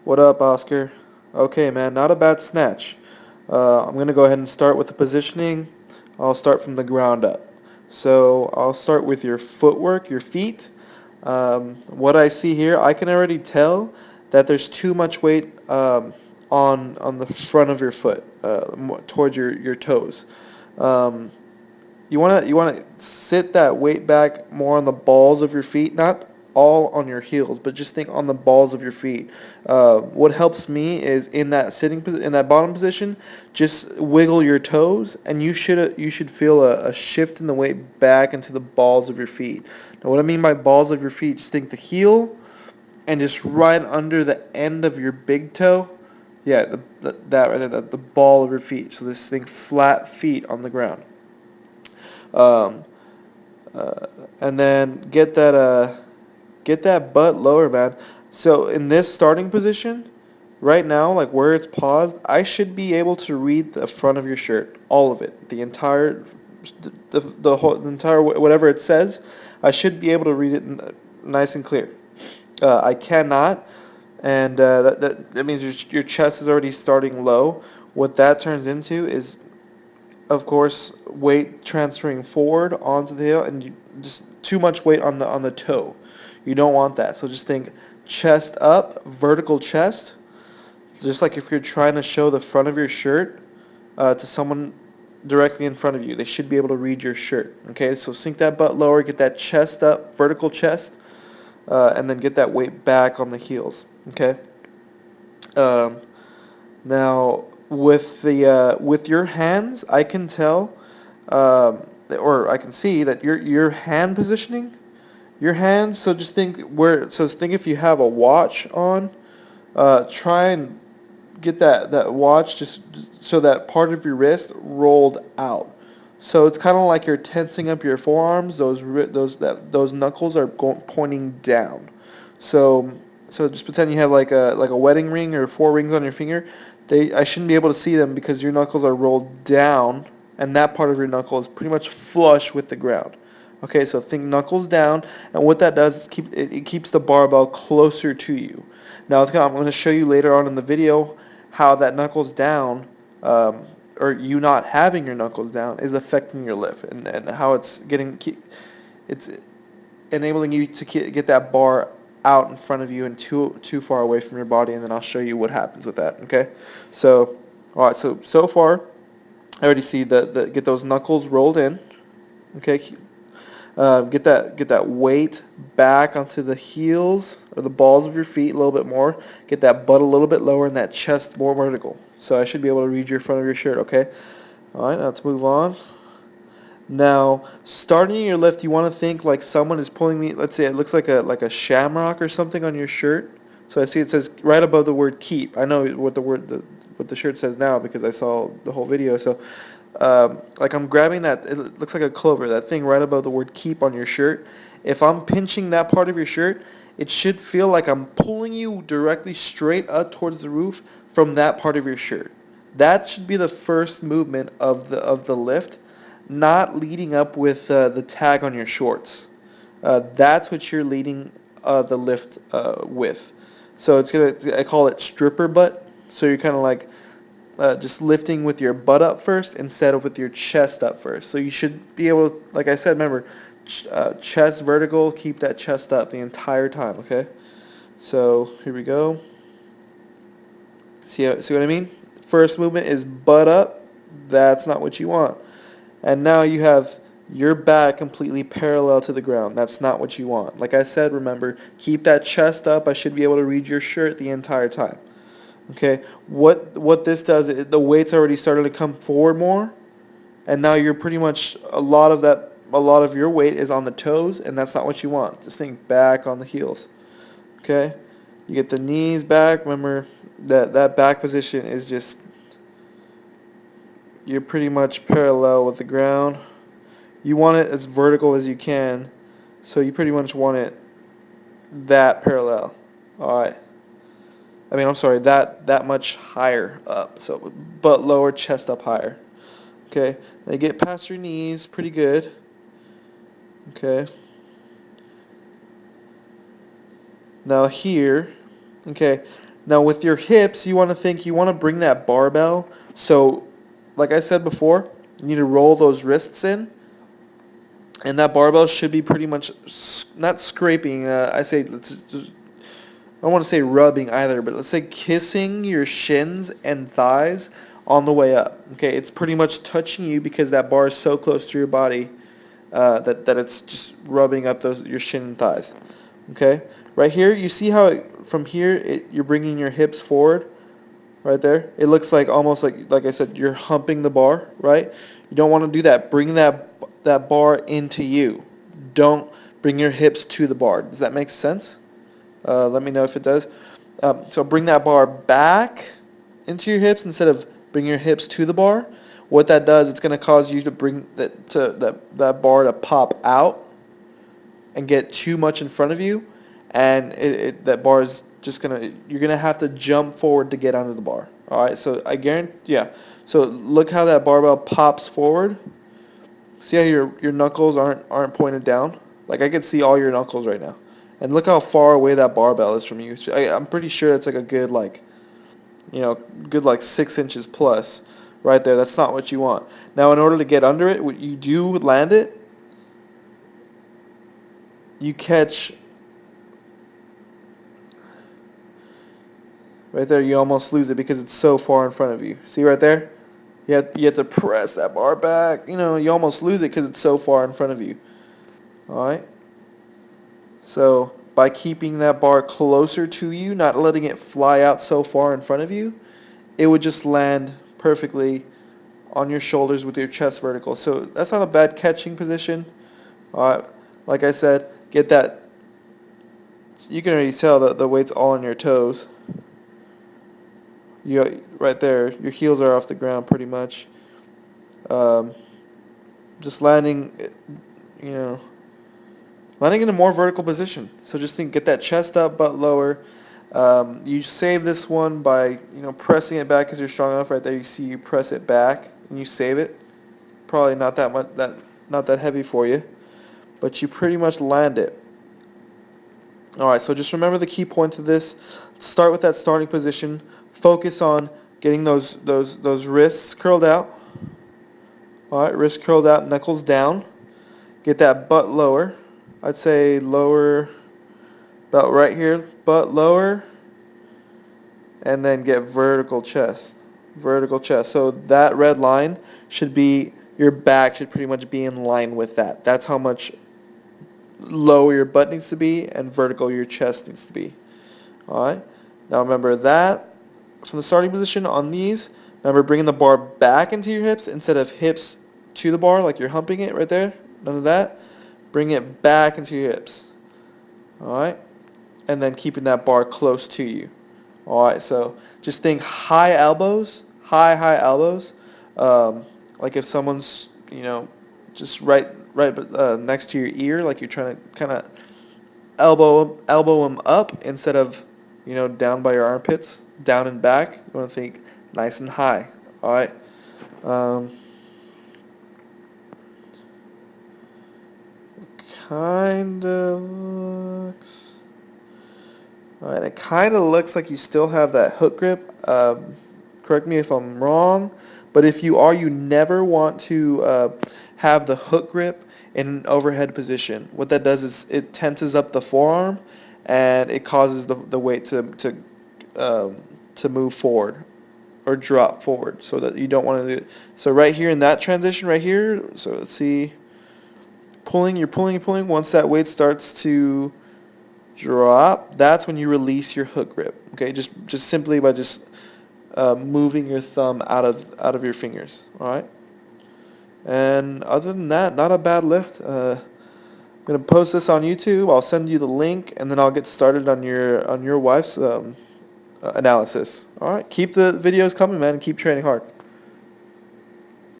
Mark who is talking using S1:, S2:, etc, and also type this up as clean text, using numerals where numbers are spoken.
S1: What up, Oscar? Okay, man, not a bad snatch. I'm going to go ahead and start with the positioning. I'll start from the ground up. So I'll start with your footwork, your feet. What I see here, I can already tell that there's too much weight on the front of your foot, towards your toes. Um, you wanna sit that weight back more on the balls of your feet, not all on your heels, but just think on the balls of your feet. What helps me is in that in that bottom position, just wiggle your toes, and you should feel a shift in the weight back into the balls of your feet. Now, what I mean by balls of your feet, just think the heel and just right under the end of your big toe. Yeah, that right there, the ball of your feet. So this thing flat feet on the ground. Um, and then get that butt lower, man. So in this starting position, right now, like where it's paused, I should be able to read the front of your shirt, all of it, the entire, the entire whatever it says. I should be able to read it nice and clear. I cannot, and that means your chest is already starting low. What that turns into is, of course, weight transferring forward onto the heel, and just too much weight on the toe. You don't want that. So just think chest up, vertical chest, just like if you're trying to show the front of your shirt to someone directly in front of you. They should be able to read your shirt. Okay, so sink that butt lower, get that chest up, vertical chest, and then get that weight back on the heels. Okay. Um, Now, with your hands, I can tell, or I can see that your hand positioning, your hands. So just think where. So think if you have a watch on, try and get that watch just so that part of your wrist rolled out. So it's kind of like you're tensing up your forearms. Those knuckles are pointing down. So so just pretend you have like a wedding ring or four rings on your finger. I shouldn't be able to see them because your knuckles are rolled down, and that part of your knuckle is pretty much flush with the ground. Okay, so think knuckles down, and what that does is it keeps the barbell closer to you. Now I'm going to show you later on in the video how that knuckles down, or you not having your knuckles down, is affecting your lift, and how it's enabling you to get that bar out in front of you and too far away from your body, and then I'll show you what happens with that. Okay, so all right, so far I already see the get those knuckles rolled in. Okay, get that weight back onto the heels or the balls of your feet a little bit more. Get that butt a little bit lower and that chest more vertical. So I should be able to read your front of your shirt. Okay. All right. Now let's move on. Now, starting your lift, you want to think like someone is pulling me. Let's say it looks like a shamrock or something on your shirt. So I see it says right above the word keep. I know what the shirt says now because I saw the whole video. So like I'm grabbing that, it looks like a clover, that thing right above the word keep on your shirt. If I'm pinching that part of your shirt, it should feel like I'm pulling you directly straight up towards the roof from that part of your shirt. That should be the first movement of the lift, not leading up with the tag on your shorts. That's what you're leading the lift with. So I call it stripper butt. So you're kind of like just lifting with your butt up first instead of with your chest up first. So you should be able to, like I said, remember, chest vertical, keep that chest up the entire time, okay? So here we go. See what I mean? First movement is butt up. That's not what you want. And now you have your back completely parallel to the ground. That's not what you want. Like I said, remember, keep that chest up. I should be able to read your shirt the entire time. Okay, what this does, the weight's already started to come forward more, and now you're pretty much a lot of your weight is on the toes, and that's not what you want. Just think back on the heels. Okay, you get the knees back. Remember that back position is just, you're pretty much parallel with the ground. You want it as vertical as you can, so you pretty much want it that parallel. All right. I'm sorry, that much higher up. So butt lower, chest up higher. Okay. Now get past your knees, pretty good. Okay. Now here, okay. Now with your hips, you want to bring that barbell. So, like I said before, you need to roll those wrists in, and that barbell should be pretty much not scraping. I say I don't want to say rubbing either, but let's say kissing your shins and thighs on the way up. Okay, it's pretty much touching you because that bar is so close to your body that it's just rubbing up your shin and thighs. Okay, right here, you see how from here you're bringing your hips forward. Right there, it looks like almost like I said, you're humping the bar. Right, you don't want to do that. Bring that bar into you. Don't bring your hips to the bar. Does that make sense? Let me know if it does. So bring that bar back into your hips instead of bring your hips to the bar. What that does, it's going to cause you to bring that bar to pop out and get too much in front of you, and that bar is just you're gonna have to jump forward to get onto the bar. All right, so I guarantee, yeah. So look how that barbell pops forward. See how your knuckles aren't pointed down? Like I can see all your knuckles right now. And look how far away that barbell is from you. I'm pretty sure it's like a good good 6 inches plus right there. That's not what you want. Now in order to get under it, what you do land it, you catch right there. You almost lose it because it's so far in front of you. See right there? You have to press that bar back. You almost lose it because it's so far in front of you. All right? So by keeping that bar closer to you, not letting it fly out so far in front of you, it would just land perfectly on your shoulders with your chest vertical. So that's not a bad catching position. Like I said, get that. You can already tell that the weight's all on your toes. Right there, your heels are off the ground pretty much. Just landing, landing in a more vertical position. So just get that chest up, butt lower. You save this one by pressing it back because you're strong enough. Right there, you see you press it back and you save it. Probably not that much, not that heavy for you, but you pretty much land it. All right, so just remember the key points of this. Start with that starting position. Focus on getting those wrists curled out. All right, wrists curled out, knuckles down. Get that butt lower. I'd say lower, about right here, butt lower, and then get vertical chest. Vertical chest. So that red line should be, your back should pretty much be in line with that. That's how much lower your butt needs to be and vertical your chest needs to be. All right. Now remember that from the starting position on these. Remember bringing the bar back into your hips instead of hips to the bar like you're humping it right there. None of that. Bring it back into your hips. All right. And then keeping that bar close to you. All right. So just think high elbows, high elbows. Like if someone's just right next to your ear, like you're trying to kind of elbow them up instead of down by your armpits, down and back. You want to think nice and high. All right. It kind of looks like you still have that hook grip. Correct me if I'm wrong, but if you are, you never want to have the hook grip in an overhead position. What that does is it tenses up the forearm, and it causes the weight to move forward or drop forward, so that you don't want to do it. So right here in that transition right here, so let's see, you're pulling. Once that weight starts to drop, that's when you release your hook grip. Okay, just simply by moving your thumb out of your fingers. All right. And other than that, not a bad lift. I'm gonna post this on YouTube. I'll send you the link, and then I'll get started on your wife's analysis. All right. Keep the videos coming, man, and keep training hard.